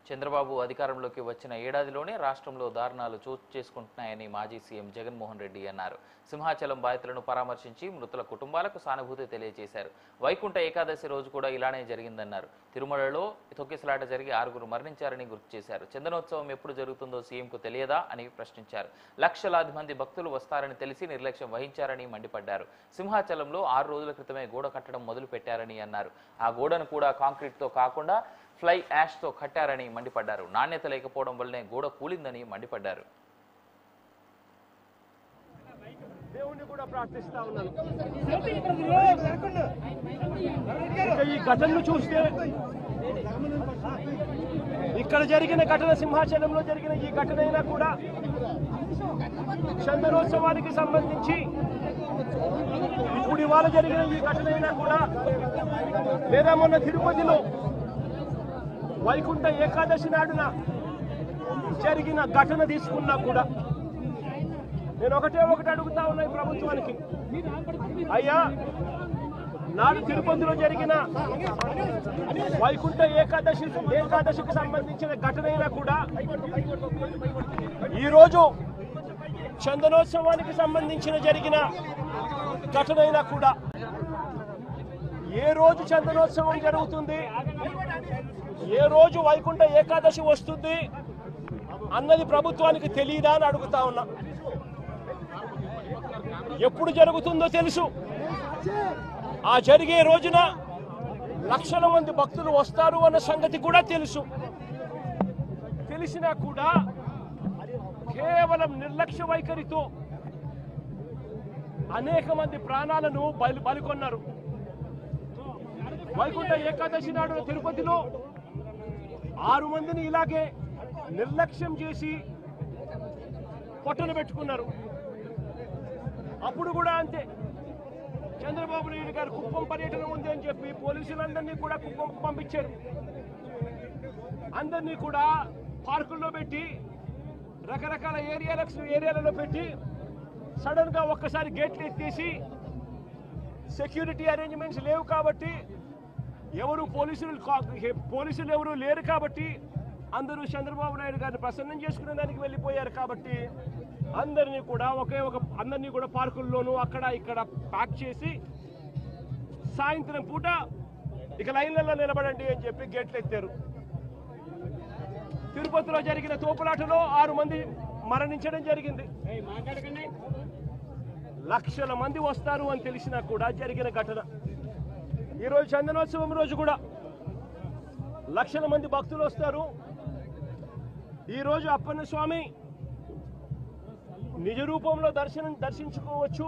చంద్రబాబు అధికారంలోకి వచ్చిన ఏడాదిలోనే రాష్ట్రంలో దారుణాలు చోటు చేసుకుంటున్నాయని మాజీ సీఎం జగన్మోహన్ రెడ్డి అన్నారు. సింహాచలం బాధితులను పరామర్శించి మృతుల కుటుంబాలకు సానుభూతి తెలియజేశారు. వైకుంఠ ఏకాదశి రోజు కూడా ఇలానే జరిగిందన్నారు. తిరుమలలో తొక్కిసలాట జరిగి 6గురు మరణించారని గుర్తు చేశారు. చందనోత్సవం ఎప్పుడు జరుగుతుందో సీఎంకు తెలియదా అని ప్రశ్నించారు. లక్షలాది మంది భక్తులు వస్తారని తెలిసి నిర్లక్ష్యం వహించారని మండిపడ్డారు. సింహాచలంలో 6 రోజుల క్రితమే గోడ కట్టడం మొదలు పెట్టారని అన్నారు. ఆ గోడను కూడా కాంక్రీట్తో కాకుండా ఫ్లై యాష్తో కట్టారని మండిపడ్డారు. నాణ్యత లేకపోవడం వల్లనే గోడ కూలిందని మండిపడ్డారు. దేవుణ్ణి కూడా ప్రార్థిస్తా ఉన్నాను. ఈ ఘటనను చూస్తే ఇక్కడ జరిగిన ఘటన, సింహాచలంలో జరిగిన ఈ ఘటన అయినా కూడా చందనోత్సవానికి సంబంధించి ఇప్పుడు ఇవాళ జరిగిన ఈ ఘటన అయినా కూడా, లేదా మొన్న తిరుపతిలో వైకుంఠ ఏకాదశి నాడున జరిగిన ఘటన తీసుకున్నా కూడా నేను ఒకటి అడుగుతా ఉన్నా ఈ ప్రభుత్వానికి. అయ్యా, నాడు తిరుపతిలో జరిగిన వైకుంఠ ఏకాదశికి సంబంధించిన ఘటన అయినా కూడా, ఈరోజు చందనోత్సవానికి సంబంధించిన జరిగిన ఘటన అయినా కూడా, ఏ రోజు చందనోత్సవం జరుగుతుంది, ఏ రోజు వైకుంఠ ఏకాదశి వస్తుంది అన్నది ప్రభుత్వానికి తెలియదా అని అడుగుతా ఉన్నా. ఎప్పుడు జరుగుతుందో తెలుసు. ఆ జరిగే రోజున లక్షల మంది భక్తులు వస్తారు అన్న సంగతి కూడా తెలుసు. తెలిసినా కూడా కేవలం నిర్లక్ష్య వైఖరితో అనేక మంది ప్రాణాలను బలికొన్నారు. వైకుంఠ ఏకాదశి నాడు తిరుపతిలో 6 మందిని ఇలాగే నిర్లక్ష్యం చేసి పొట్టన పెట్టుకున్నారు. అప్పుడు కూడా అంతే. చంద్రబాబు నాయుడు గారు కుప్పం పర్యటన ఉంది అని చెప్పి పోలీసులందరినీ కూడా కుప్పంకు పంపించారు. అందరినీ కూడా పార్కుల్లో పెట్టి, రకరకాల ఏరియాలలో పెట్టి, సడన్ గా ఒక్కసారి గేట్లు ఎత్తేసి, సెక్యూరిటీ అరేంజ్మెంట్స్ లేవు కాబట్టి, పోలీసులు ఎవరు లేరు కాబట్టి, అందరూ చంద్రబాబు నాయుడు గారిని ప్రసన్నం చేసుకునే దానికి వెళ్ళిపోయారు కాబట్టి, అందరినీ కూడా పార్కుల్లోనూ అక్కడ ఇక్కడ ప్యాక్ చేసి, సాయంత్రం పూట ఇక లైన్లలో నిలబడండి అని చెప్పి గేట్లు ఎత్తారు. తిరుపతిలో జరిగిన తోపులాటలో 6 మంది మరణించడం జరిగింది. లక్షల మంది వస్తారు అని తెలిసినా కూడా జరిగిన ఘటన. ఈరోజు చందనోత్సవం రోజు కూడా లక్షల మంది భక్తులు వస్తారు. ఈరోజు అప్పన్న స్వామి నిజ రూపంలో దర్శించుకోవచ్చు.